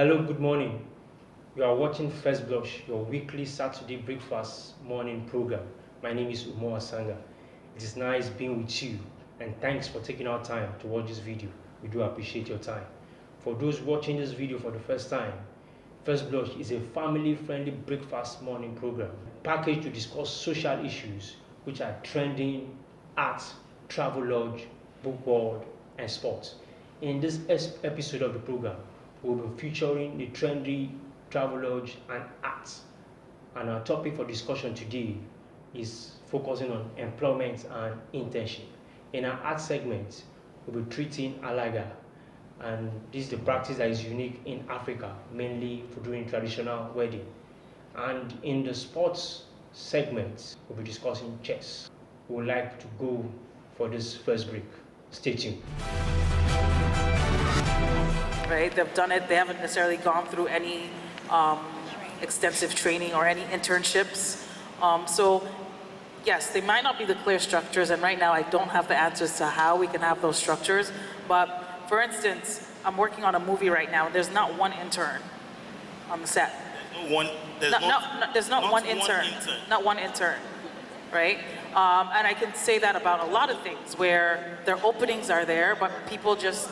Hello, good morning. You are watching Firstblush, your weekly Saturday breakfast morning program. My name is Umo Asanga. It is nice being with you, and thanks for taking our time to watch this video. We do appreciate your time. For those watching this video for the first time, Firstblush is a family-friendly breakfast morning program packaged to discuss social issues which are trending, art, travel lodge, book world, and sports. In this episode of the program, we'll be featuring the trendy travelodge and arts. And our topic for discussion today is focusing on employment and internship. In our art segment, we'll be treating Alaga, and this is the practice that is unique in Africa, mainly for doing traditional wedding. And in the sports segment, we'll be discussing chess. We would like to go for this first break. Stay tuned. Right? They've done it. They haven't necessarily gone through any extensive training or any internships. So yes, they might not be the clear structures, and right now I don't have the answers to how we can have those structures. But for instance, I'm working on a movie right now, and there's not one intern on the set. There's not one intern. Not one intern, right? And I can say that about a lot of things where their openings are there, but people just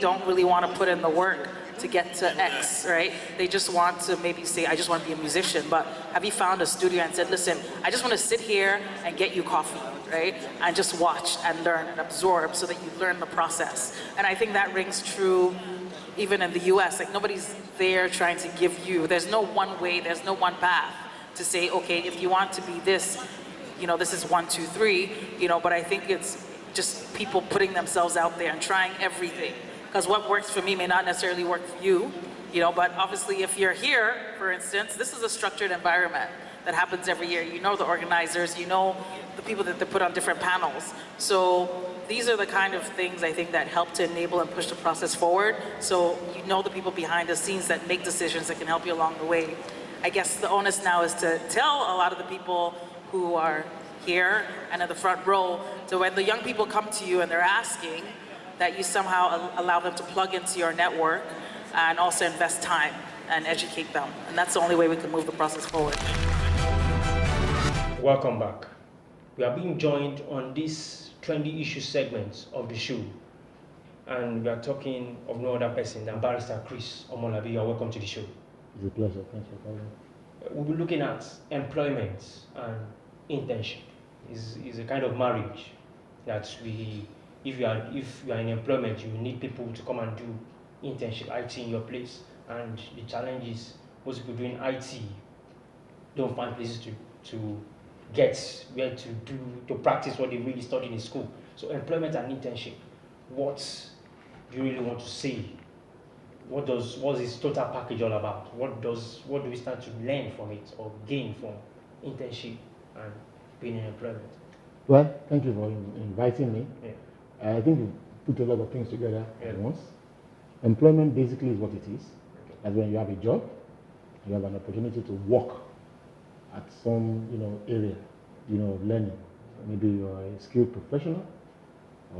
don't really want to put in the work to get to X, right? They just want to maybe say, I just want to be a musician, but have you found a studio and said, listen, I just want to sit here and get you coffee, right? And just watch and learn and absorb so that you learn the process. And I think that rings true even in the US. Like, nobody's there trying to give you, there's no one way, there's no one path to say, okay, if you want to be this, this is 1, 2, 3, but I think it's just people putting themselves out there and trying everything. Because what works for me may not necessarily work for you, but obviously if you're here, for instance, this is a structured environment that happens every year. You know the organizers, you know the people that they put on different panels. So these are the kind of things I think that help to enable and push the process forward. So you know the people behind the scenes that make decisions that can help you along the way. I guess the onus now is to tell a lot of the people who are here and in the front row, so when the young people come to you and they're asking, that you somehow allow them to plug into your network and also invest time and educate them. And that's the only way we can move the process forward. Welcome back. We are being joined on this trendy issue segment of the show. And we are talking of no other person than Bar Christ Omolabi. You are welcome to the show. It's a pleasure. Thanks for coming. We'll be looking at employment and internship. Is a kind of marriage that if you are in employment, you need people to come and do internship, IT in your place. And the challenge is most people doing IT don't find places to get where to practice what they really studied in school. So employment and internship, what do you really want to say? What is this total package all about? What do we start to learn from it or gain from internship and being in employment? Well, thank you for inviting me. Yeah. I think you put a lot of things together at once. Employment basically is what it is. That's when you have a job, you have an opportunity to work at some area of learning. Maybe you are a skilled professional,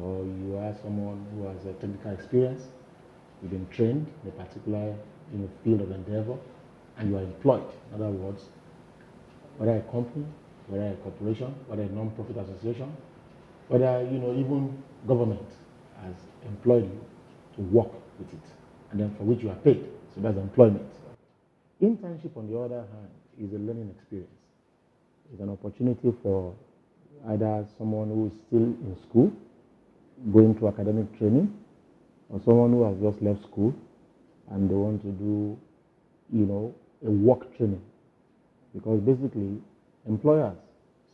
or you are someone who has a technical experience. You've been trained in a particular field of endeavor, and you are employed. In other words, whether a company, whether a corporation, whether a non-profit association, whether even government has employed you to work with it, and then for which you are paid. So that's employment. Internship, on the other hand, is a learning experience. It's an opportunity for either someone who is still in school, going through academic training, or someone who has just left school and they want to do, a work training. Because basically, employers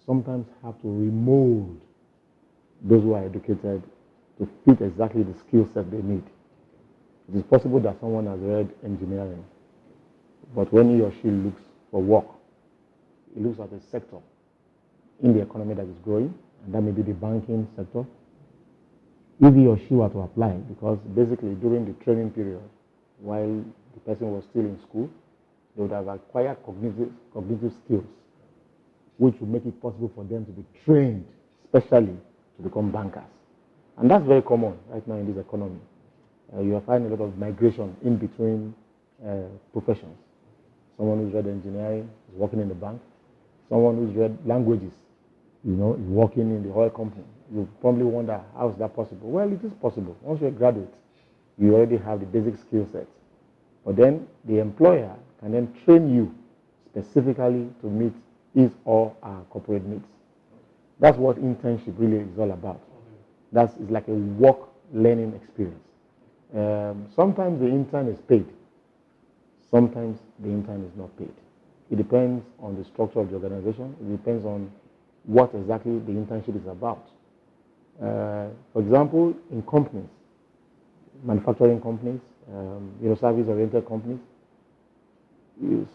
sometimes have to remold those who are educated to fit exactly the skill set they need. It is possible that someone has read engineering, but when he or she looks for work, he looks at a sector in the economy that is growing, and that may be the banking sector. If he or she were to apply, because basically during the training period, while the person was still in school, they would have acquired cognitive skills, which would make it possible for them to be trained, especially to become bankers. And that's very common right now in this economy. You find a lot of migration in between professions. Someone who's read engineering is working in the bank. Someone who's read languages, is working in the oil company. You probably wonder, how is that possible? Well, it is possible. Once you're a graduate, you already have the basic skill set. But then the employer can then train you specifically to meet his or her corporate needs. That's what internship really is all about. It's like a work learning experience. Sometimes the intern is paid. Sometimes the intern is not paid. It depends on the structure of the organization. It depends on what exactly the internship is about. For example, in companies, manufacturing companies, service-oriented companies,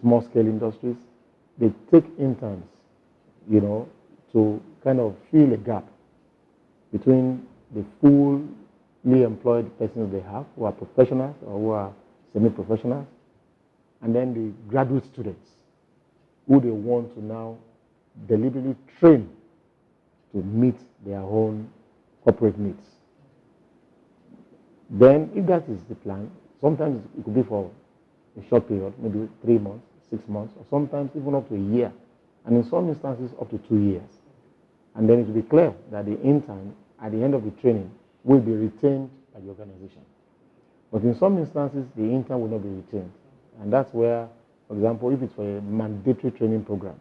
small-scale industries, they take interns, to kind of fill a gap between the fully employed persons they have, who are professionals or who are semi-professionals, and then the graduate students, who they want to now deliberately train to meet their own corporate needs. Then, if that is the plan, sometimes it could be for a short period, maybe 3 months, 6 months, or sometimes even up to a year, and in some instances up to 2 years. And then it will be clear that the intern, at the end of the training, will be retained by the organization. But in some instances, the intern will not be retained. And that's where, for example, if it's for a mandatory training program,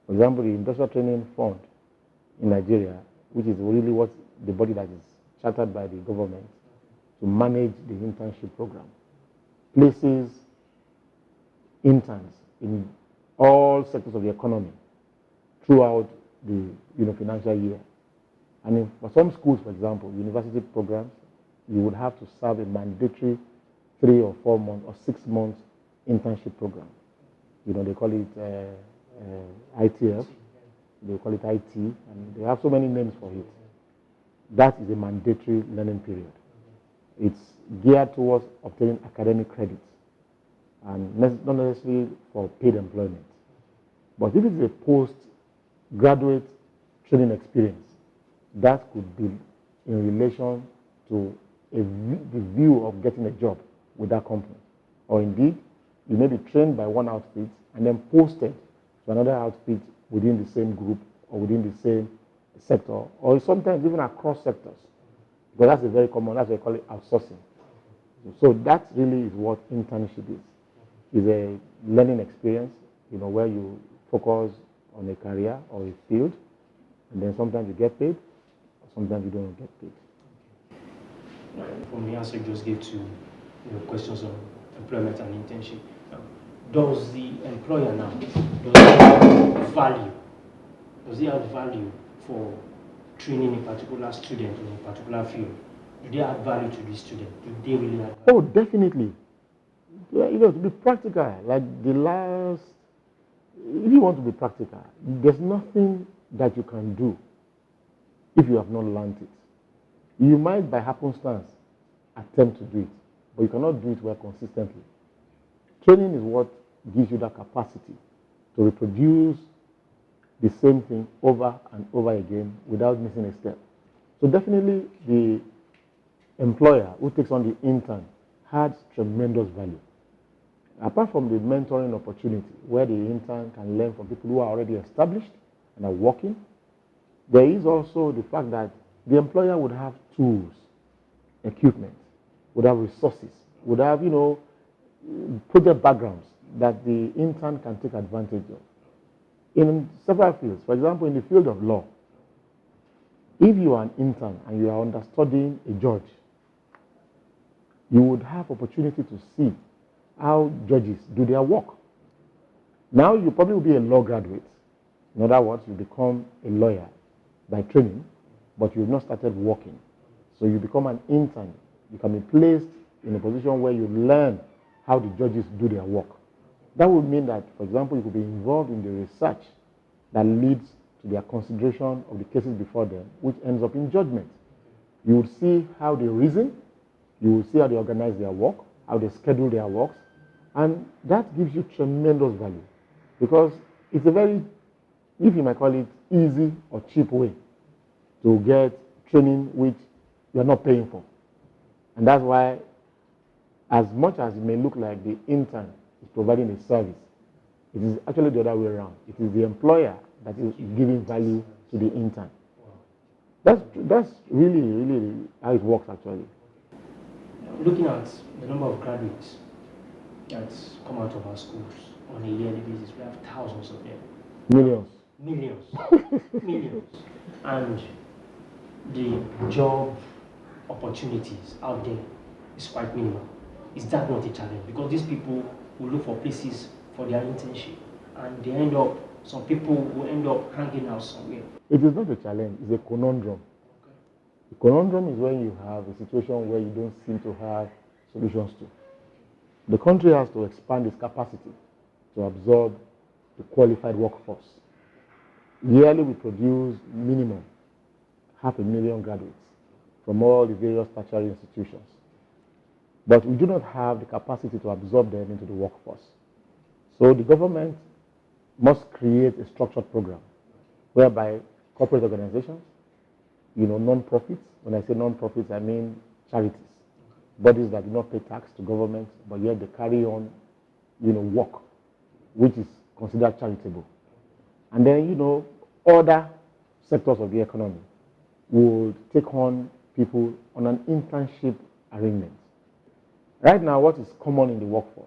for example, the Industrial Training Fund in Nigeria, which is really what the body that is chartered by the government to manage the internship program, places interns in all sectors of the economy throughout the financial year. And for some schools, for example, university programs, you would have to serve a mandatory 3 or 4 months or 6 months internship program. They call it ITF, they call it IT, and they have so many names for it. That is a mandatory learning period. It's geared towards obtaining academic credits and not necessarily for paid employment. But if it's a postgraduate training experience, that could be in relation to the view of getting a job with that company. Or indeed, you may be trained by one outfit and then posted to another outfit within the same group or within the same sector, or sometimes even across sectors. But that's a very common, that's what we call it outsourcing. So that really is what internship is. It's a learning experience, where you focus on a career or a field, and then sometimes you get paid, or sometimes you don't get paid. From the answer you just gave to questions on employment and internship, does the employer now, does he have value for training a particular student in a particular field? Do they add value to the student? Do they really add value? Oh, definitely. To be practical, like if you want to be practical, there's nothing that you can do if you have not learned it. You might, by happenstance, attempt to do it, but you cannot do it well consistently. Training is what gives you that capacity to reproduce the same thing over and over again without missing a step. So definitely the employer who takes on the intern adds tremendous value. Apart from the mentoring opportunity where the intern can learn from people who are already established and are working, there is also the fact that the employer would have tools, equipment, would have resources, would have, project backgrounds that the intern can take advantage of. In several fields, for example, in the field of law, if you are an intern and you are understudying a judge, you would have opportunity to see how judges do their work. Now you probably will be a law graduate. In other words, you become a lawyer by training, but you've not started working. So you become an intern. You can be placed in a position where you learn how the judges do their work. That would mean that, for example, you could be involved in the research that leads to their consideration of the cases before them, which ends up in judgment. You would see how they reason, you will see how they organize their work, how they schedule their works, and that gives you tremendous value because it's a very, if you might call it, easy or cheap way to get training which you are not paying for. And that's why as much as it may look like the intern is providing a service, it is actually the other way around. It is the employer that is giving value to the intern. That's really how it works actually. Looking at the number of graduates that come out of our schools on a yearly basis, we have thousands of them. Millions. Millions. And the job opportunities out there is quite minimal. Is that not a challenge? Because these people will look for places for their internship, and they end up, some people will end up hanging out somewhere. It is not a challenge, it's a conundrum. Okay. The conundrum is when you have a situation where you don't seem to have solutions to. The country has to expand its capacity to absorb the qualified workforce. Yearly, we produce minimum 500,000 graduates from all the various tertiary institutions. But we do not have the capacity to absorb them into the workforce. So the government must create a structured program whereby corporate organizations, non-profits, when I say non-profits, I mean charities, bodies that do not pay tax to government, but yet they carry on, work, which is considered charitable. And then, other sectors of the economy would take on people on an internship arrangement. Right now, what is common in the workforce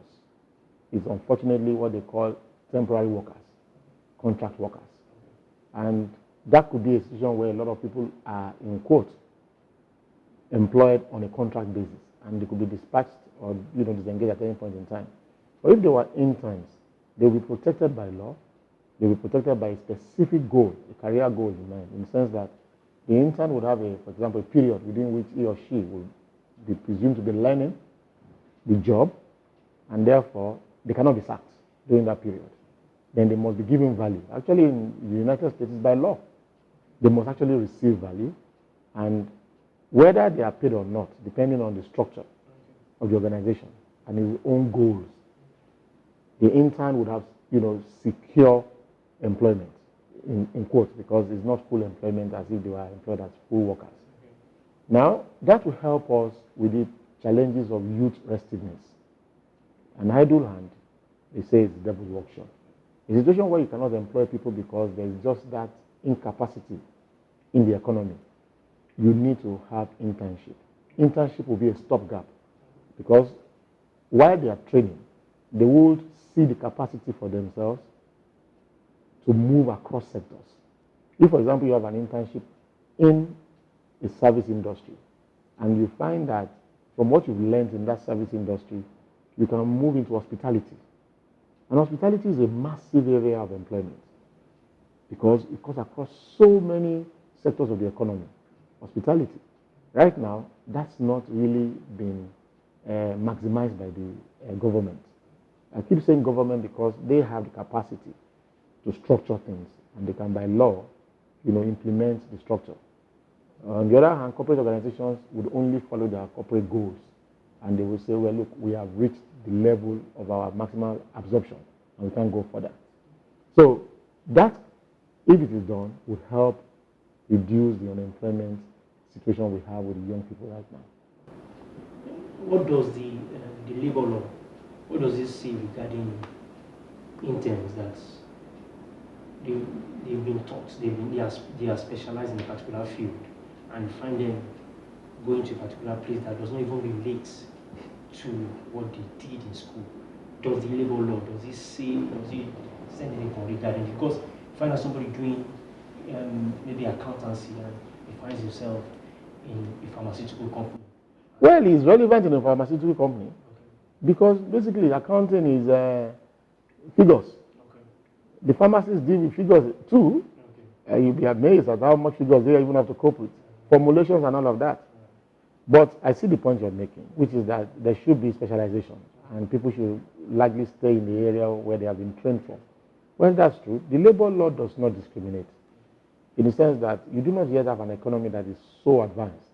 is unfortunately what they call temporary workers, contract workers. And that could be a situation where a lot of people are, in quote, employed on a contract basis, and they could be dispatched or disengaged at any point in time. But if they were interns, they will be protected by law. They will be protected by a specific goal, a career goal in mind, in the sense that the intern would have, for example, a period within which he or she would be presumed to be learning the job, and therefore they cannot be sacked during that period. Then they must be given value. Actually, in the United States, it's by law. They must actually receive value, and whether they are paid or not, depending on the structure of the organization and his own goals, the intern would have, secure employment, in quotes, because it's not full employment as if they were employed as full workers. Now, that will help us with the challenges of youth restiveness. An idle hand, they say, it's the devil's workshop. A situation where you cannot employ people because there is just that incapacity in the economy, you need to have internship. Internship will be a stopgap because while they are training, they will see the capacity for themselves to move across sectors. If, for example, you have an internship in a service industry and you find that from what you've learned in that service industry, you can move into hospitality. And hospitality is a massive area of employment because it cuts across so many sectors of the economy. Hospitality. Right now, that's not really been maximized by the government. I keep saying government because they have the capacity to structure things, and they can, by law, implement the structure. On the other hand, corporate organizations would only follow their corporate goals, and they will say, well, look, we have reached the level of our maximal absorption, and we can't go further. So that, if it is done, would help reduce the unemployment situation we have with the young people right now. What does the labor law, what does it say regarding interns that they've been taught, they are specialized in a particular field, and find them going to a particular place that does not even relate to what they did in school? Does the labor law, does it say anything regarding it? Because you find out somebody doing maybe accountancy and he finds himself in a pharmaceutical company. Well, it's relevant in a pharmaceutical company because basically accounting is figures. The pharmacists deal with figures too. You'll be amazed at how much figures they even have to cope with, formulations and all of that. But I see the point you're making, which is that there should be specialization and people should largely stay in the area where they have been trained from. Well, that's true. The labor law does not discriminate in the sense that you do not yet have an economy that is so advanced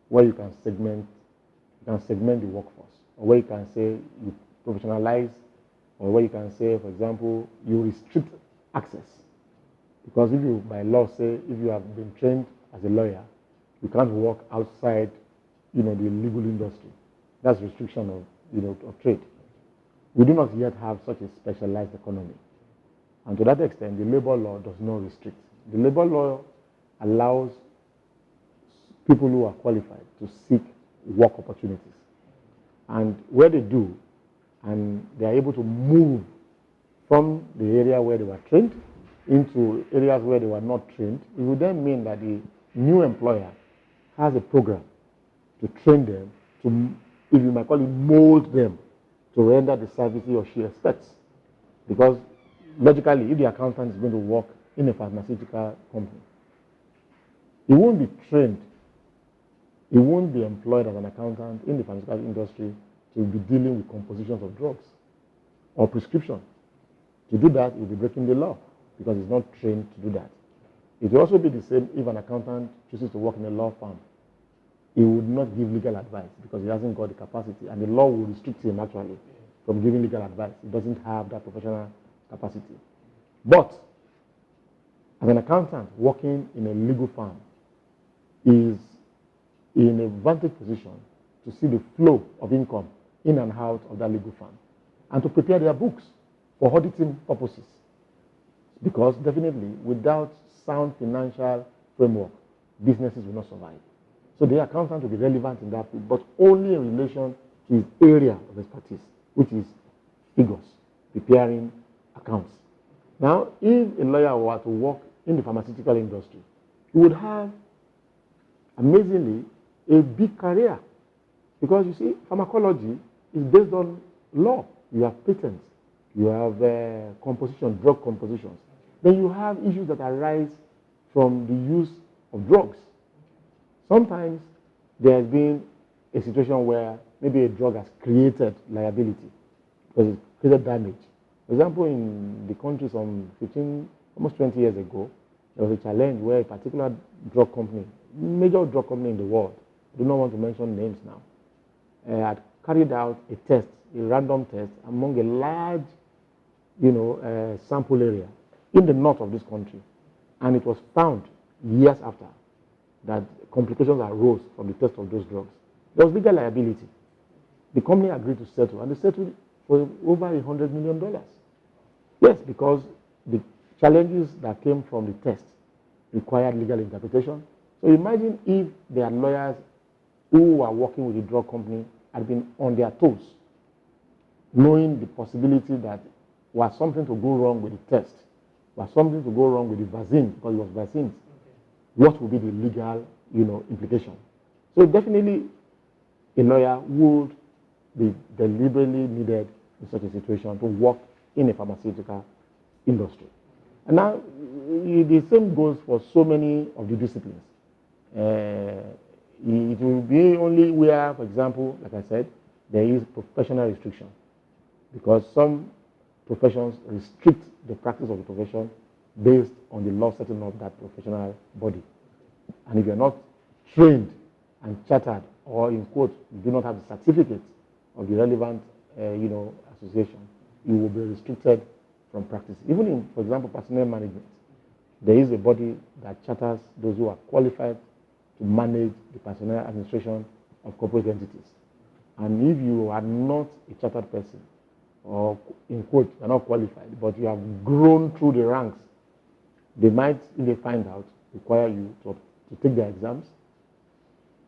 where you can segment the workforce, or where you can say you professionalize, or where you can say, for example, you restrict access. Because if you, by law, say if you have been trained as a lawyer, you can't work outside, the legal industry. That's restriction of of trade. We do not yet have such a specialized economy. And to that extent, the labor law does not restrict. The labor law allows people who are qualified to seek work opportunities. And where they do, and they are able to move from the area where they were trained into areas where they were not trained, it would then mean that the new employer has a program to train them, to, if you might call it, mold them to render the service he or she expects. Because logically, if the accountant is going to work in a pharmaceutical company, he won't be trained, he won't be employed as an accountant in the pharmaceutical industry to be dealing with compositions of drugs or prescription. To do that, he'll be breaking the law because he's not trained to do that. It will also be the same if an accountant chooses to work in a law firm. He would not give legal advice because he hasn't got the capacity, and the law will restrict him actually from giving legal advice. He doesn't have that professional capacity. But as an accountant working in a legal firm is in a vantage position to see the flow of income in and out of that legal firm and to prepare their books for auditing purposes. Because definitely without sound financial framework, businesses will not survive. So the accountant will be relevant in that field, but only in relation to his area of expertise, which is figures, preparing accounts. Now, if a lawyer were to work in the pharmaceutical industry, he would have, amazingly, a big career. Because you see, pharmacology is based on law. You have patents, you have composition, drug compositions. Then you have issues that arise from the use of drugs. Sometimes there has been a situation where maybe a drug has created liability because it created damage. For example, in the country some 15, almost 20 years ago, there was a challenge where a particular drug company, major drug company in the world, I do not want to mention names now, had carried out a test, a random test among a large, sample area in the north of this country. And it was found years after that complications arose from the test of those drugs. There was legal liability. The company agreed to settle, and they settled for over $100 million. Yes, because the challenges that came from the test required legal interpretation. So imagine if their lawyers who were working with the drug company had been on their toes, knowing the possibility that was something to go wrong with the test, was something to go wrong with the vaccine, because it was vaccines. What would be the legal, implication? So definitely, a lawyer would be deliberately needed in such a situation to work in a pharmaceutical industry. And now, the same goes for so many of the disciplines. It will be only where, for example, like I said, there is professional restriction, because some professions restrict the practice of the profession based on the law setting up that professional body. And if you're not trained and chartered, or in quote, you do not have the certificate of the relevant, association, you will be restricted from practice. Even in, for example, personnel management, there is a body that charters those who are qualified to manage the personnel administration of corporate entities. And if you are not a chartered person, or in quote, you are not qualified, but you have grown through the ranks, they might, if they find out, require you to take their exams.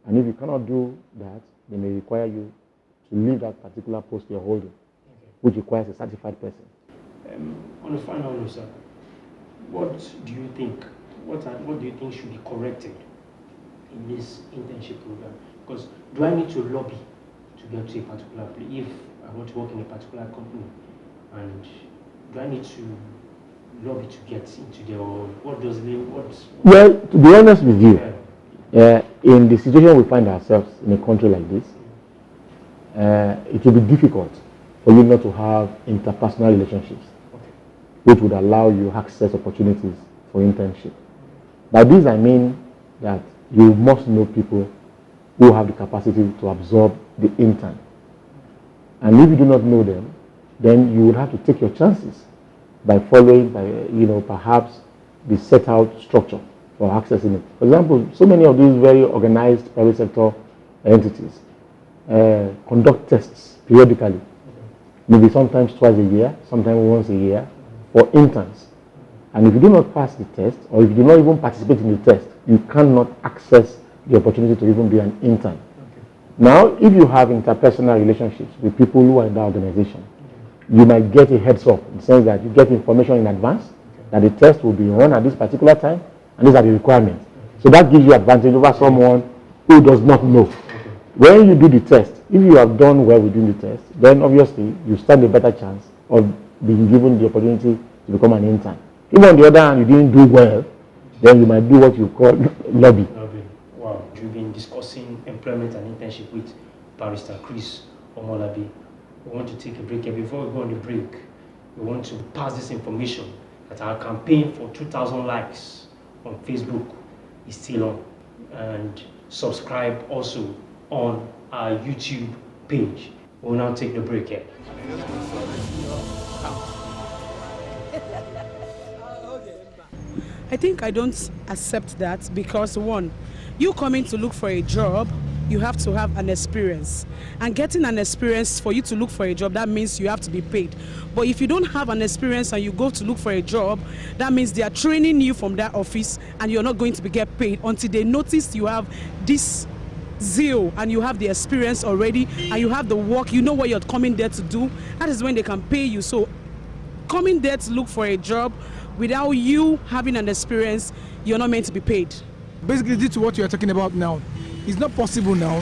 And if you cannot do that, they may require you to leave that particular post you're holding, which requires a certified person. On a final note, sir, what do you think? What do you think should be corrected in this internship program? Because do I need to lobby to get to a particular place if I want to work in a particular company? And do I need to lobby to get into there, or what does the Well, to be honest with you, in the situation we find ourselves in a country like this, it will be difficult for you not to have interpersonal relationships, which would allow you access opportunities for internship. By this I mean that you must know people who have the capacity to absorb the intern. And if you do not know them, then you would have to take your chances by following, perhaps the set out structure for accessing it. For example, so many of these very organized private sector entities, conduct tests periodically, maybe sometimes twice a year, sometimes once a year, for interns. And if you do not pass the test, or if you do not even participate in the test, you cannot access the opportunity to even be an intern. Now, if you have interpersonal relationships with people who are in that organization, you might get a heads up in the sense that you get information in advance that the test will be run at this particular time, and these are the requirements. So that gives you advantage over someone who does not know. When you do the test, if you have done well within the test, then obviously you stand a better chance of being given the opportunity to become an intern. If on the other hand you didn't do well, then you might do what you call lobby. Wow, you've been discussing employment and internship with Bar Christ Omolabi. We want to take a break here. Before we go on the break, we want to pass this information that our campaign for 2,000 likes on Facebook is still on. And subscribe also on our YouTube page. We will now take the break here. I think I don't accept that because one, you coming to look for a job, you have to have an experience. And getting an experience for you to look for a job, that means you have to be paid. But if you don't have an experience and you go to look for a job, that means they are training you from that office and you're not going to get paid until they notice you have this zeal and you have the experience already and you have the work, you know what you're coming there to do. That is when they can pay you. So coming there to look for a job without you having an experience, you're not meant to be paid. Basically, due to what you are talking about now, it's not possible now.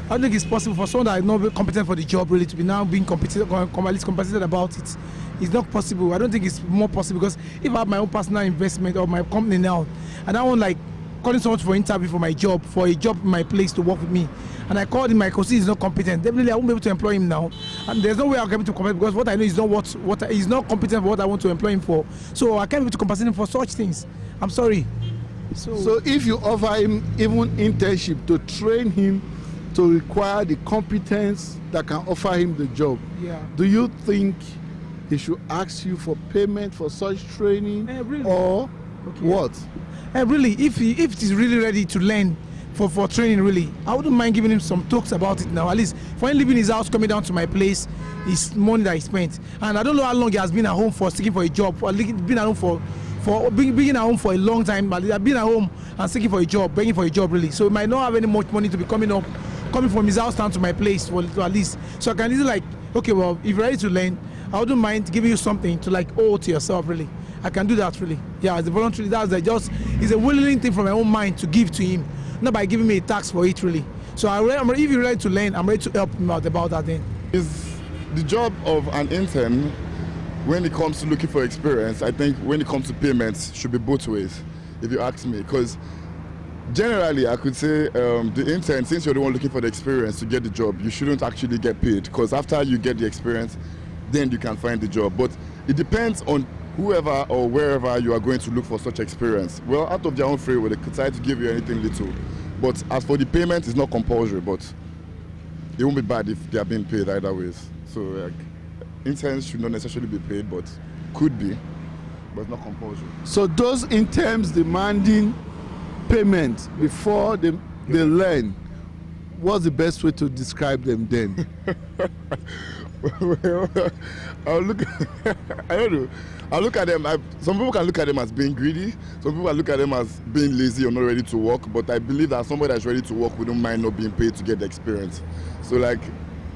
I don't think it's possible for someone that is not very competent for the job really to be now being at least compensated about it. It's not possible. I don't think it's more possible because if I have my own personal investment or my company now, and I want like calling someone for interview for my job, for a job in my place to work with me, and I called him, my colleague is not competent, definitely I won't be able to employ him now. And there's no way I'll get him to compete because what I know is not he's not competent for what I want to employ him for. So I can't be able to compensate him for such things. I'm sorry. So if you offer him even internship to train him to require the competence that can offer him the job, do you think he should ask you for payment for such training really? or what? Really, if he's really ready to learn for training, really, I wouldn't mind giving him some talks about it now. At least for him leaving his house, coming down to my place, is money that he spent. And I don't know how long he has been at home for seeking for a job, or been at home for being at home for a long time. But I've been at home and seeking for a job, begging for a job, really. So he might not have any much money to be coming from his house down to my place for at least. So I can easily like, okay, well, if you're ready to learn, I wouldn't mind giving you something to like owe to yourself, really. I can do that, really. Yeah, as a voluntary, it's a willing thing from my own mind to give to him, not by giving me a tax for it, really. So if you're ready to learn, I'm ready to help him out about that then. Is the job of an intern, when it comes to looking for experience, I think when it comes to payments, should be both ways, if you ask me. Because generally, I could say the intern, since you're the one looking for the experience to get the job, you shouldn't actually get paid. Because after you get the experience, then you can find the job. But it depends on whoever or wherever you are going to look for such experience. Well, out of their own free will, they could try to give you anything little. But as for the payment, it's not compulsory, but it won't be bad if they are being paid either ways. So like, interns should not necessarily be paid, but could be, but not compulsory. So those interns demanding payment before they learn, what's the best way to describe them then? Well, I'll look. I don't know. I'll look at them. Some people can look at them as being greedy. Some people can look at them as being lazy or not ready to work. But I believe that somebody that's ready to work wouldn't mind not being paid to get the experience. So, like,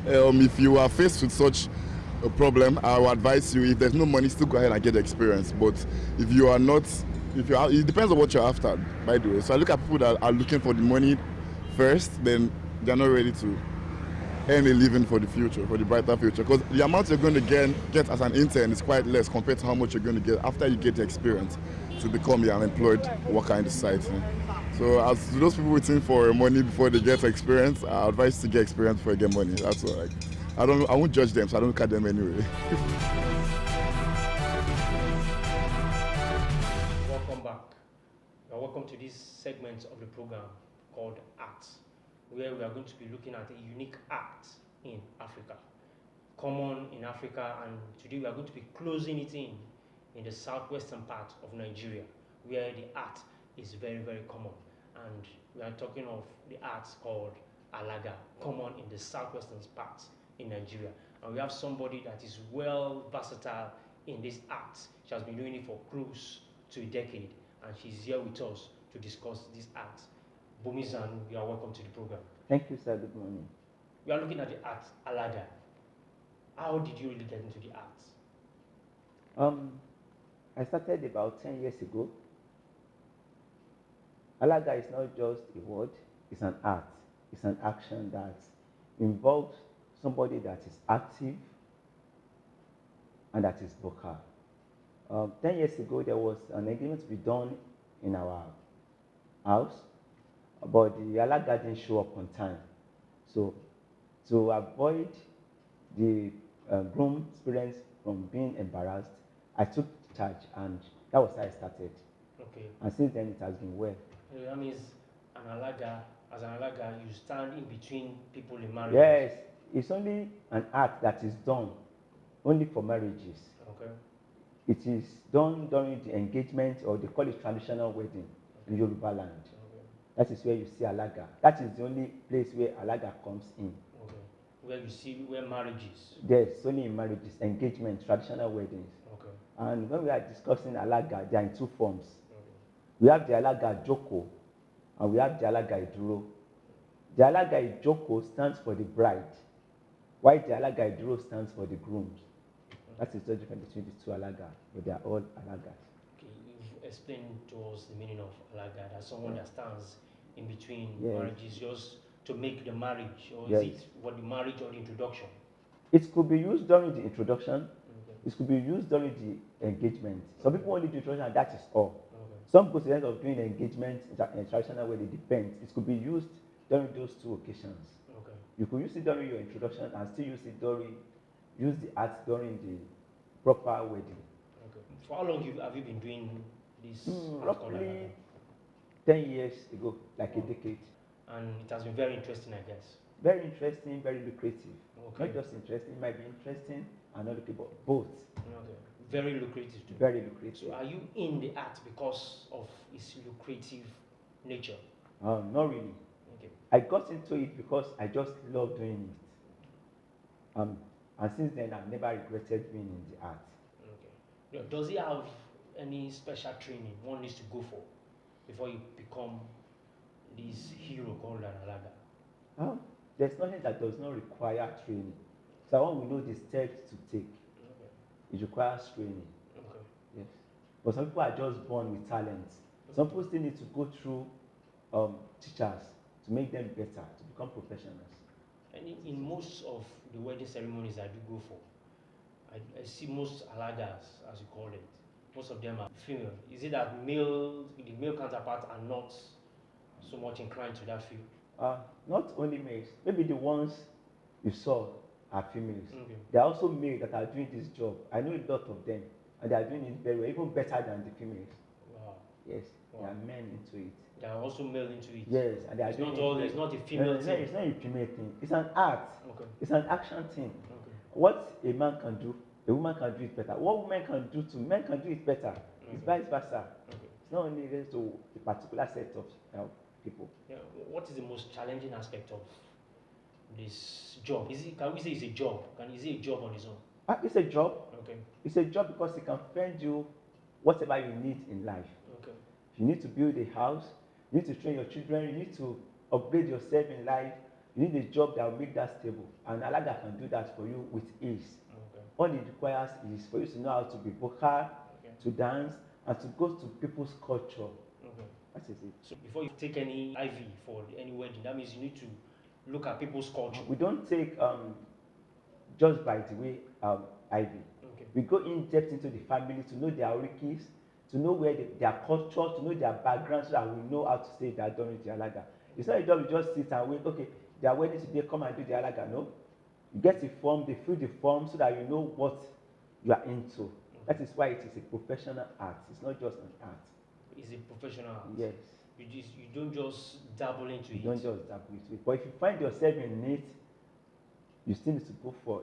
if you are faced with such a problem, I would advise you: if there's no money, still go ahead and get the experience. But if you are not, it depends on what you're after, by the way. So I look at people that are looking for the money first, then they're not ready to earn a living for the future, for the brighter future. Because the amount you're going to get as an intern is quite less compared to how much you're going to get after you get the experience to become an employed worker in the society. So as to those people waiting for money before they get experience, I advise to get experience before you get money. That's all. Like, I won't judge them, so I don't look at them anyway. Welcome back. Now, welcome to this segment of the program called Arts, where we are going to be looking at a unique act in Africa, common in Africa, and today we are going to be closing it in the southwestern part of Nigeria, where the art is very, very common. And we are talking of the art called Alaga, common in the southwestern part in Nigeria. And we have somebody that is well versatile in this art. She has been doing it for close to a decade, and she's here with us to discuss this art. Bunsanma Zannu, you are welcome to the program. Thank you, sir. Good morning. We are looking at the art, Alaga. How did you really get into the art? I started about 10 years ago. Alaga is not just a word, it's an art. It's an action that involves somebody that is active and that is vocal. 10 years ago, there was an agreement to be done in our house, but the Alaga didn't show up on time. So to avoid the groom's parents from being embarrassed, I took charge, and that was how I started. Okay. And since then, it has been well. That means as an Alaga, you stand in between people in marriage. Yes, it's only an art that is done only for marriages. Okay. It is done during the engagement, or they call it traditional wedding in Yoruba land. Okay. That is where you see Alaga. That is the only place where Alaga comes in. Okay. Where marriages. Yes, only in marriages, engagement, traditional weddings. Okay. And when we are discussing Alaga, they are in two forms. Okay. We have the Alaga Joko, and we have the Alaga Iduro. The Alaga Ijoko stands for the bride, while the Alaga Iduro stands for the grooms. That is the difference between the two Alaga, but they are all Alagas. Okay, you've explained to us the meaning of Alaga, that someone that stands in between Yes. marriages just to make the marriage, or Yes. is it for the marriage or the introduction? It could be used during the introduction. Okay. It could be used during the engagement. Some people only do introduction, and that is all. Okay. Some go to the end of doing engagement in traditional way. It depends. It could be used during those two occasions. Okay. You could use it during your introduction and still use the art during the proper wedding. Okay. For how long have you been doing this art called Roughly Alaga? 10 years ago, like a decade. And it has been very interesting, I guess. Very interesting, very lucrative. Okay. Not just interesting, it might be interesting and not lucrative, but both. Okay. Very lucrative too. Very lucrative. So are you in the art because of its lucrative nature? Not really. Okay. I got into it because I just love doing it. And since then, I've never regretted being in the art. Okay. Does it have any special training one needs to go for before you become this hero called an Alaga? There's nothing that does not require training. So I want to know the steps to take. Okay. It requires training. Okay. Yes. But some people are just born with talent. Some people still need to go through teachers to make them better, to become professionals. And in most of the wedding ceremonies I do go for, I see most Alagas, as you call it, most of them are female. Is it that the male counterparts are not so much inclined to that field? Not only males, maybe the ones you saw are females. Okay. There are also males that are doing this job. I know a lot of them, and they are doing it very well, even better than the females. Wow. Yes, Wow. there are men into it. There are also male into it. Yes, and they are It's doing not it. all. It's not a female thing. It's not a female thing. It's an art. Okay. It's an action thing. Okay. What a man can do, a woman can do it better. What women can do too, men can do it better. It's Okay. vice versa. Okay. It's not only related to a particular set of people. Yeah. What is the most challenging aspect of this job? Can we say it's a job? Is it a job on its own? It's a job. Okay. It's a job because it can fend you whatever you need in life. Okay. If you need to build a house, you need to train your children, you need to upgrade yourself in life, you need a job that will make that stable. And Alaga can do that for you with ease. Okay. All it requires is for you to know how to be vocal, Okay. to dance, and to go to people's culture. Okay. That is it. So before you take any IV for any wedding, that means you need to look at people's culture. We don't take just by the way IV. Okay. We go in depth into the family to know their origins, to know where their culture, to know their background, so that we know how to say that during the Alaga. It's not a job you just sit and wait, okay, they are wedding today, come and do the Alaga. No. You get the form, they fill the form so that you know what you are into. Okay. That is why it is a professional art. It's not just an art. It's a professional art. Yes. You don't just dabble into You it. don't just dabble into it. But if you find yourself in it, you still need to go for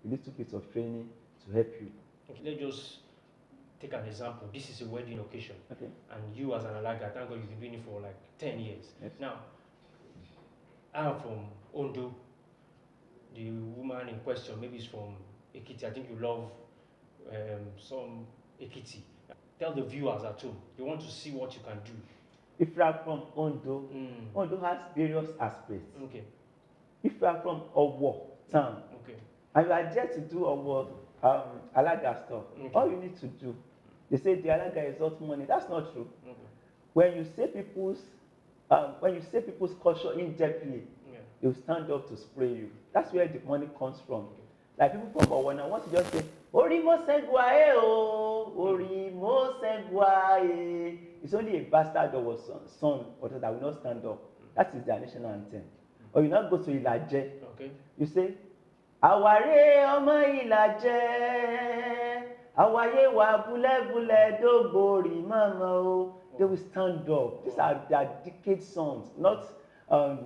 a little bit of training to help you. Okay, let's just take an example. This is a wedding occasion. Okay. And you as an Alaga, thank God you've been doing it for like 10 years. Yes. Now, I'm from Ondo. The woman in question maybe is from Ekiti. I think you love some Ekiti. Tell the viewers at home. They want to see what you can do. If you are from Ondo, Ondo has various aspects. Okay. If you are from Owo town, Okay. and you are there to do Owo Alaga stuff, all you need to do, they say the Alaga is not money. That's not true. Okay. When you say people's culture in depthly, they will stand up to spray you. That's where the money comes from. Like people from Owo now want to just say, Ori mo segwae o, Ori mo segwae. It's only a bastard or son or that will not stand up. That is their national anthem. Or you now go to Ilaje, you say, Aware ọmọ Ilaje, awaye wa bule bule dogbori mama o. They will stand up. These are their decade songs, not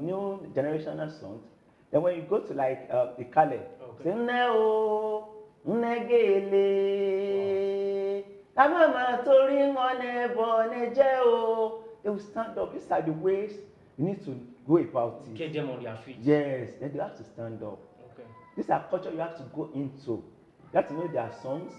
new generational songs. Then when you go to like Ikale, say ne o, negele, mama tori ngone boneje o. They will stand up. These are the ways you need to go about it. Get them on their feet. Yes, then they have to stand up. Okay. These are culture you have to go into. You have to know their songs.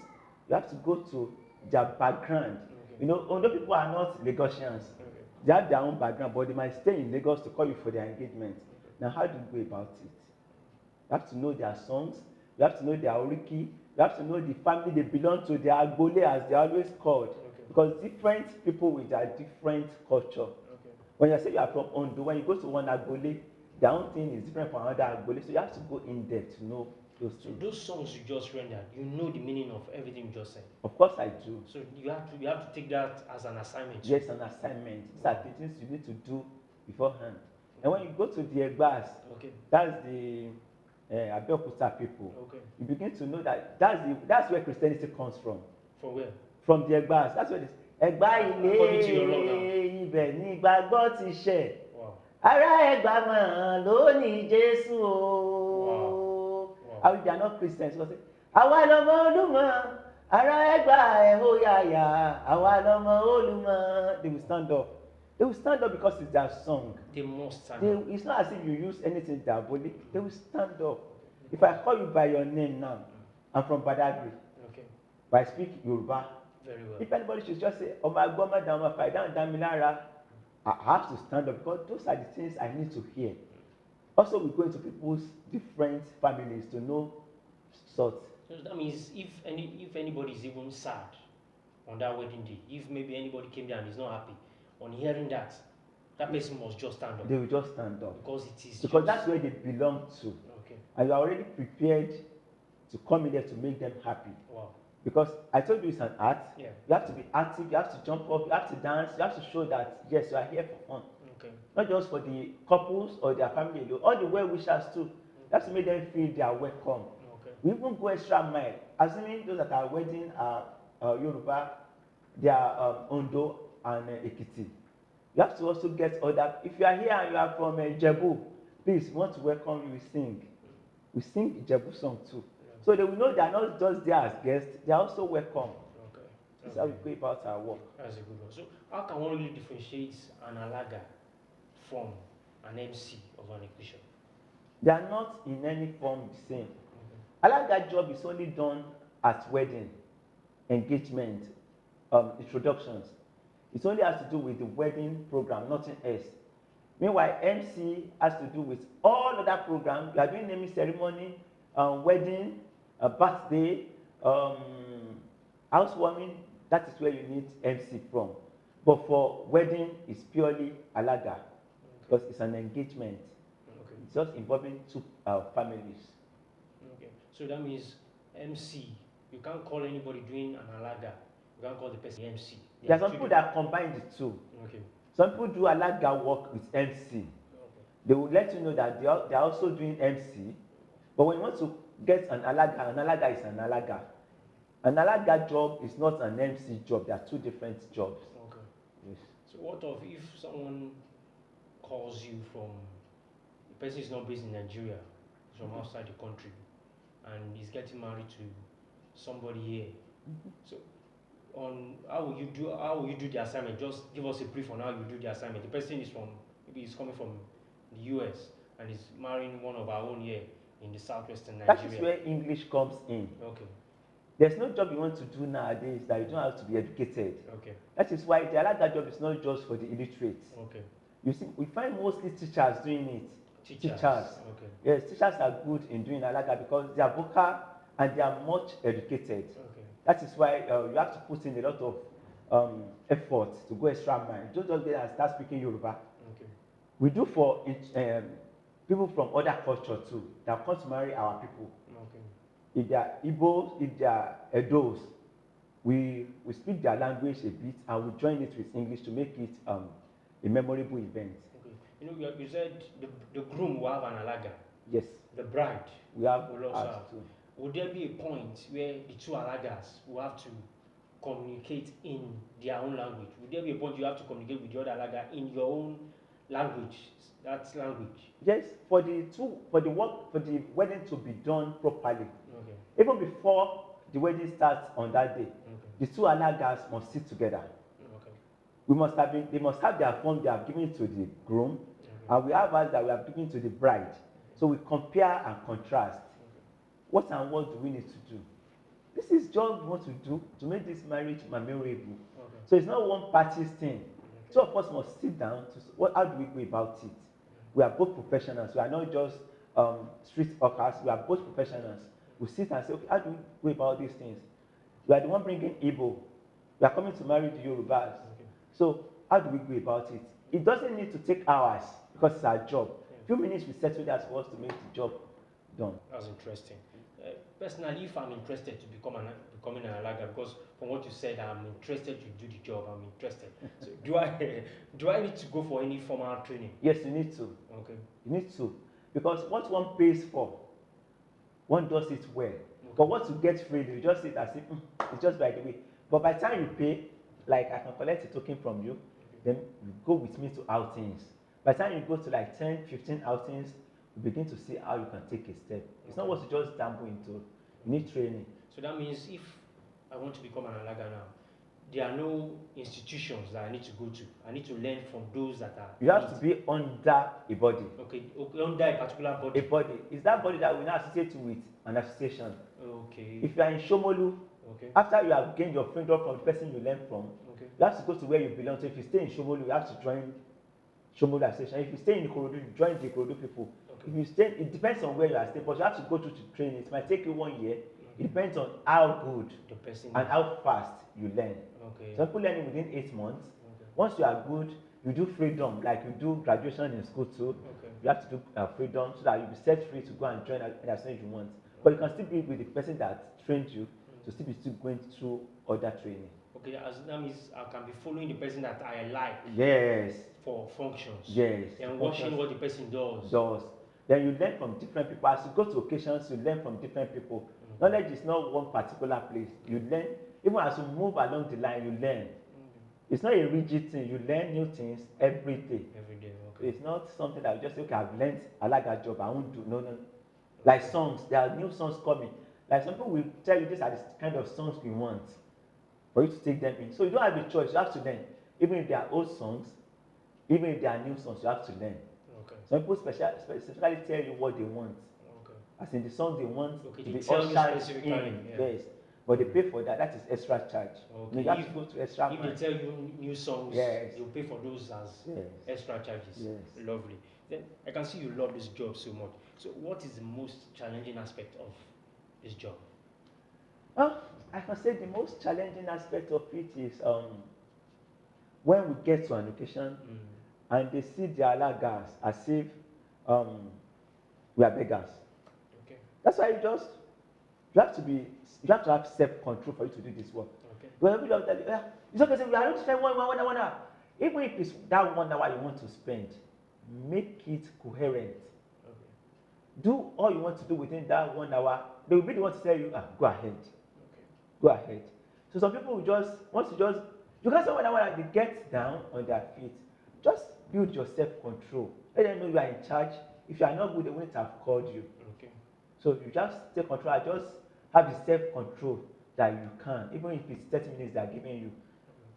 You have to go to their background. Okay. You know, Ondo people are not Lagosians. Okay. They have their own background, but they might stay in Lagos to call you for their engagement. Okay. Now, how do you go about it? You have to know their songs. You have to know their oriki. You have to know the family they belong to, their agbole, as they are always called. Okay. Because different people with their different culture. Okay. When you say you are from Ondo, when you go to one agbole, their own thing is different from another agbole. So you have to go in depth to know those things. So those songs you just rendered, you know the meaning of everything you just said. Of course I do. So you have to take that as an assignment. Yes, an assignment. These are the things you need to do beforehand. And when you go to the Egbas, that's the Abeokuta people. Okay. You begin to know that that's where Christianity comes from. From where? From the Egbas. That's where this Egba ile ibẹ̀ ni ìgbàgbọ́ ti ṣẹ̀. Ará Ẹ̀gbá mọ̀ lónìí Jésù o. How they are not Christians? Because àwa lọmọ Olúmọ, ará Ẹ̀gbá ẹ̀ hó yàyà, àwa lọmọ Olúmọ. They will stand up. They will stand up because it's their song. They must stand up. It's not as if you use anything diabolic. They will stand up. If I call you by your name now, I'm from Badagry. Okay. But I speak Yoruba. Very well. If anybody should just say, "Oh my God, madam, I down Damilara," I have to stand up because those are the things I need to hear. Also, we go into people's different families to know sort. So that means if anybody is even sad on that wedding day, if maybe anybody came there and is not happy, on hearing that person must just stand up. They will just stand up because it is because that's where they belong to. Okay. And you are already prepared to come in there to make them happy. Wow. Because I told you it's an art. Yeah. You have to be active, you have to jump up, you have to dance, you have to show that yes, you are here for fun. Okay. Not just for the couples or their family alone, all the well-wishers too. You have to make them feel they are welcome. Okay. We even go extra mile. Assuming those that are wedding are Yoruba, they are Ondo and Ekiti. You have to also get other. If you are here and you are from Ijebu, please, we want to welcome you. We sing Ijebu song too. So they will know they are not just there as guests, they are also welcome. Okay. That's how we go about our work. That's a good one. So how can one really differentiate an Alaga from an MC of an equation? They are not in any form the same. Alaga job is only done at wedding, engagement, introductions. It only has to do with the wedding program, nothing else. Meanwhile, MC has to do with all other programs. You are doing naming ceremony, wedding, birthday, housewarming. That is where you need MC from. But for wedding, it's purely Alaga because it's an engagement. Okay. It's just involving two families. Okay. So that means MC. You can't call anybody doing an Alaga. You can't call the person MC. There are some people that combine the two. Okay. Some people do Alaga work with MC. Okay. They will let you know that they are also doing MC. But when you want to get an Alaga is an Alaga. An Alaga job is not an MC job. They are two different jobs. Okay. Yes. So what if someone calls you from, the person is not based in Nigeria, it's from outside the country, and is getting married to somebody here. So on how will you do the assignment? Just give us a brief on how you do the assignment. The person is maybe he's coming from the US and is marrying one of our own here in the southwestern That Nigeria. is where English comes in. Okay. There's no job you want to do nowadays that you don't have to be educated. Okay. That is why the Alaga job is not just for the illiterate. Okay. You see, we find mostly teachers doing it. Teachers. Okay. Yes, teachers are good in doing Alaga because they are vocal and they are much educated. Okay. That is why you have to put in a lot of effort to go extra mile. Don't just get and start speaking Yoruba. Okay. We do for people from other culture too that come to marry our people. Okay. If they are Igbos, if they are Edos, we speak their language a bit and we join it with English to make it a memorable event. Okay. You know, you said the groom will have an Alaga. Yes. The bride We have will also have. too. Would there be a point where the two Alagas will have to communicate in their own language? Would there be a point you have to communicate with the other Alaga in your own language? That's language. Yes, for the wedding to be done properly. Okay. Even before the wedding starts on that day, Okay. the two Alagas must sit together. Okay. They must have their form they have given to the groom, Okay. and we have ours that we have given to the bride. So we compare and contrast. What and what do we need to do? This is just what to do to make this marriage memorable. Okay. So it's not one party's thing. Okay. Two of us must sit down to how do we go about it? We are both professionals. We are not just street hawkers. We are both professionals. We sit and say, okay, how do we go about these things? We are the one bringing Igbo. We are coming to marry the Yorubas. Okay. So how do we go about it? It doesn't need to take hours because it's our job. A few minutes we settle that for us to make the job done. That's interesting. Personally, if I'm interested to becoming an Alaga, because from what you said, I'm interested to do the job. I'm interested. So do I need to go for any formal training? Yes, you need to. Okay. You need to. Because what one pays for, one does it well. But what you get free, you just sit as if it's just by the way. But by the time you pay, like I can collect a token from you, then you go with me to outings. By the time you go to like 10, 15 outings, you begin to see how you can take a step. It's not what you just dabble into. You need training. So that means if I want to become an Alaga now, there are no institutions that I need to go to. I need to learn from those that are. You have to be under a body. Okay, under a particular body. A body. It's that body that will now associate you with an association. Okay. If you are in Shomolu, Okay. after you have gained your freedom from the person you learn from, Okay. you have to go to where you belong. So if you stay in Shomolu, you have to join Shomolu Association. If you stay in Ikorodu, you join the Ikorodu people. Okay. If you stay, it depends on where you are staying, but you have to go through to training. It might take you 1 year. It depends on how good The person. and how fast you learn. Okay. Some people learn it within 8 months. Okay. Once you are good, you do freedom, like you do graduation in school too. Okay. You have to do freedom so that you'll be set free to go and join as soon as you want. But you can still be with the person that trained you to still be going through other training. Okay, as that means I can be following the person that I like Yes. for functions. Yes. And watching what the person does. Then you learn from different people. As you go to occasions, you learn from different people. Knowledge is not one particular place. You learn, even as you move along the line, you learn. It's not a rigid thing. You learn new things every day. Every day, okay. It's not something that you just say, okay, I've learned, I like that job, I won't do. No. Like songs, there are new songs coming. Like some people will tell you these are the kind of songs we want for you to take them in. So you don't have a choice, you have to learn. Even if they are old songs, even if they are new songs, you have to learn. Okay. Some people specifically tell you what they want. Okay. As in the songs they want Okay, to they be tell you ushered specifically, in. yeah. Yes. But they pay for that. That is extra charge. Okay. You have to go to extra If mile. they tell you new songs, Yes. you pay for those as Yes. extra charges. Yes. Lovely. Then I can see you love this job so much. So what is the most challenging aspect of this job? Well, I can say the most challenging aspect of it is when we get to an occasion and they see the Alagas as if we are beggars. Okay. That's why you have to have self-control for you to do this work. Okay. When people tell you, it's okay, say, we are going to spend 1 hour. Even if it's that 1 hour you want to spend, make it coherent. Okay. Do all you want to do within that 1 hour. They will be the one to tell you, go ahead. Okay. Go ahead. So some people will you can't say 1 hour and they get down on their feet. Just build your self-control. Let them know you are in charge. If you are not good, they wouldn't have called you. Okay. So you just take control. I just have the self-control that you can, even if it's 30 minutes they are giving you.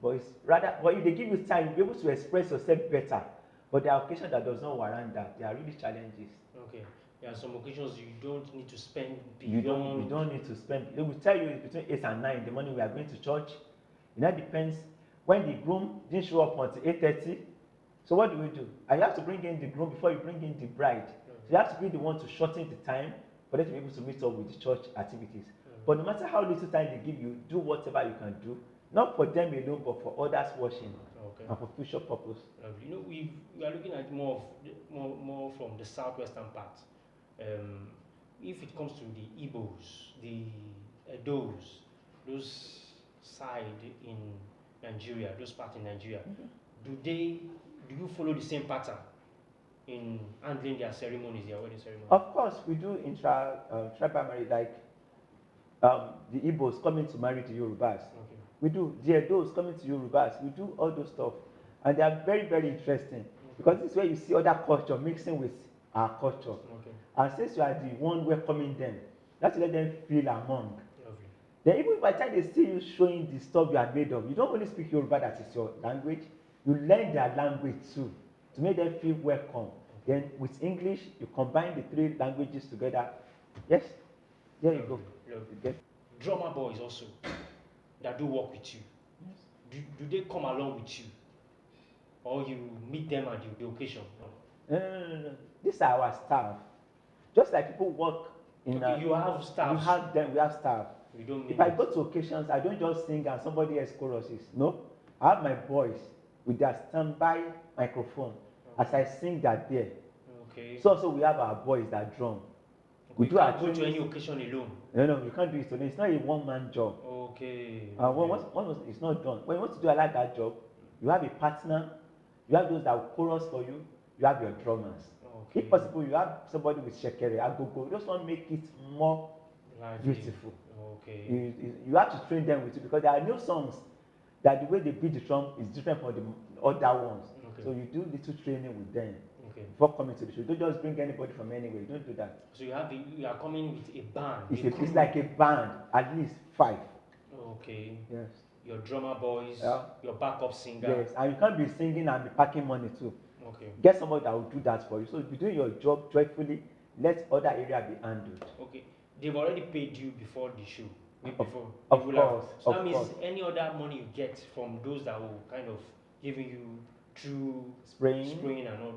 But if they give you time, you'll be able to express yourself better. But there are occasions that does not warrant that. There are really challenges. Okay. There are some occasions you don't need to spend You beyond. don't need to spend. They will tell you between 8 and 9 in the morning we are going to church. It now depends when the groom didn't show up until 8:30. So what do we do? And you have to bring in the groom before you bring in the bride. So you have to be the one to shorten the time for them to be able to meet up with the church activities. But no matter how little time they give you, do whatever you can do. Not for them alone, but for others watching. Okay. And for future purpose. You know, we are looking at more from the southwestern part. If it comes to the Igbos, the Edos, those side in Nigeria, those parts in Nigeria, do you follow the same pattern in handling their ceremonies, their wedding ceremonies? Of course, we do tribal marriage, like the Igbos coming to marry the Yorubas. Okay. We do the Edos coming to Yorubas. We do all those stuff, and they are very, very interesting because this is where you see other culture mixing with our culture. Okay. And since you are the one welcoming them, that's to let them feel among. Lovely. Then even by the time they see you showing the stuff you are made of, you don't only speak Yoruba, that is your language. You learn their language too to make them feel welcome. Then with English, you combine the 3 languages together. Yes, there you go. Lovely. Drummer boys also that do work with you. Yes. Do they come along with you, or you meet them at the occasion? No. These are our staff. Just like people work in. Okay, you have staff. You have them. We have staff. We don't mean if I go to occasions, I don't just sing and somebody else choruses. No, I have my boys with their standby microphone. As I sing that there. Okay. So also we have our boys that drum. We you do can't our go to any occasion alone. No, you can't do it alone. It's not a one-man job. Okay. It's not done. When you want to do a like that job, you have a partner, you have those that will chorus for you, you have your drummers. Okay. If possible, you have somebody with shekere, agogo. Just want to make it more beautiful. Okay. You have to train them with it because there are new songs that the way they beat the drum is different from the other ones. Okay. So you do little training with them. Okay. Before coming to the show. Don't just bring anybody from anywhere. You don't do that. So you are coming with a band. It's like a band, at least 5. Okay. Yes. Your drummer boys, your backup singer. Yes, and you can't be singing and be packing money too. Okay. Get somebody that will do that for you. So if you're doing your job joyfully, let other area be handled. Okay. They've already paid you before the show. Before. Of course. So that means any other money you get from those that will kind of giving you through spraying and all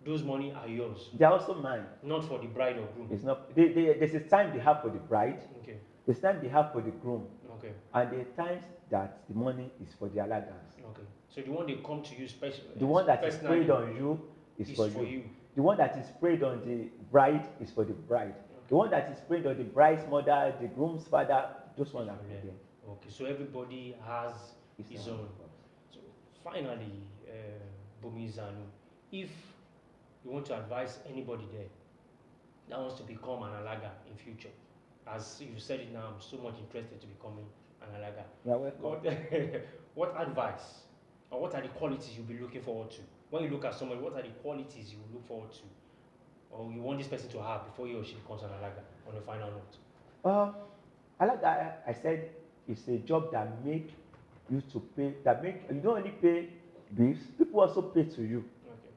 those money are yours. They are also mine. Not for the bride or groom. It's not. There's a time they have for the bride. Okay. There's time they have for the groom. Okay. And there are times that the money is for the Alagas. Okay. So the one they come to you special. The one that is sprayed on you is for you. The one that is sprayed on the bride is for the bride. Okay. The one that is sprayed on the bride's mother, the groom's father, those ones are for them. Okay. So everybody has his own. So finally, Bunsanma Zannu, if you want to advise anybody there that wants to become an Alaga in future, as you said it now, I'm so much interested to becoming an Alaga. You're welcome. What advice or what are the qualities you'll be looking forward to? When you look at somebody, what are the qualities you will look forward to or you want this person to have before he or she becomes an Alaga on a final note? Alaga, I said, it's a job that make you to pay, you don't only pay bills, people also pay to you. Okay.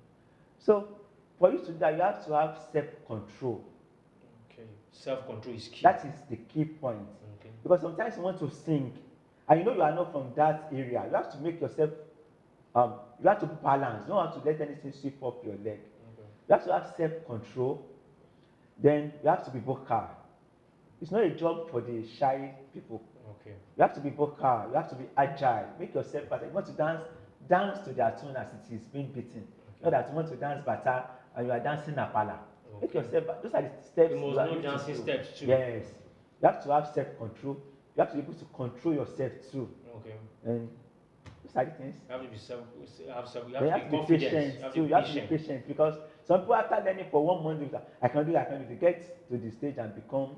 So for you to do that, you have to have self-control. Okay. Self-control is key. That is the key point. Okay. Because sometimes you want to sing, and you know you are not from that area. You have to make yourself, you have to balance. You don't have to let anything sweep up your leg. Okay. You have to have self-control. Then you have to be vocal. It's not a job for the shy people. Okay. You have to be vocal. You have to be agile. Make yourself better. You want to dance to their tune as it is being beaten. Okay. Not that you want to dance bata and you are dancing apala. Okay. Make yourself. Those are the steps. You must know dancing steps too. Yes. You have to have self-control. You have to be able to control yourself too. Okay. And those are the things. You have to be you have to be patient too. You have to be patient because some people after learning for 1 month, I can do it. They get to the stage and become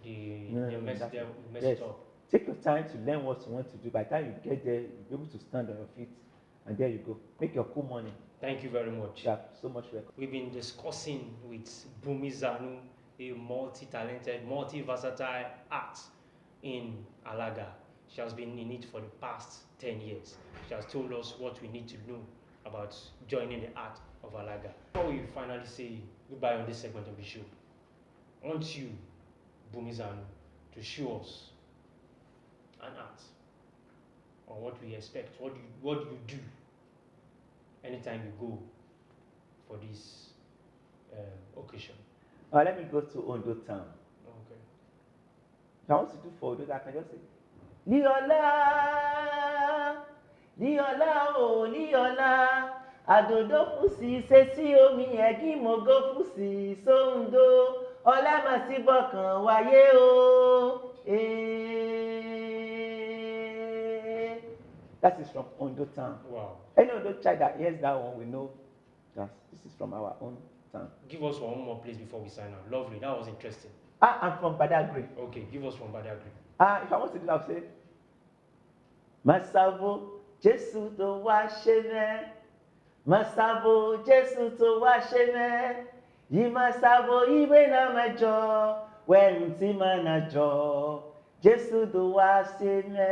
they mess it up. Take your time to learn what you want to do. By the time you get there, you'll be able to stand on your feet, and there you go. Make your cool money. Thank you very much. You have so much welcome. We've been discussing with Bunsanma Zannu, a multi-talented, multi-versatile artist in Alaga. She has been in it for the past 10 years. She has told us what we need to know about joining the art of Alaga. Before we finally say goodbye on this segment of the show, I want you, Bunsanma Zannu, to show us an art on what we expect. What do you do anytime you go for this occasion? Let me go to Ondo town. Okay. If I want to do for Ondo, I can just say, Liola, Liola, oh, Liola, Adodo fusi, sesi omi, egi mogo fusi, sondo, Ola masibokan waye o, That is from Ondo town. Wow. Any Ondo child that hears that one will know that this is from our own town. Give us one more place before we sign out. Lovely, that was interesting. I'm from Badagry. Okay, give us from Badagry. If I want to do that, I'll say, Masavo, Jesu to washeme. Masavo, Jesu to washeme. Yi masavo, iwe na majo. When tima na jo. Jesu to washeme.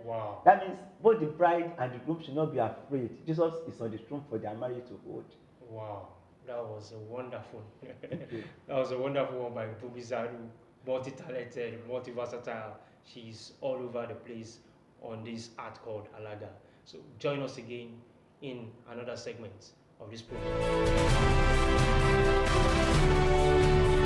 Wow. That means both the bride and the groom should not be afraid. Jesus is on the throne for their marriage to hold. Wow. That was a wonderful. That was a wonderful one by Bunsanma Zannu. Multi-talented, multi-versatile. She's all over the place on this art called Alaga. So join us again in another segment of this program.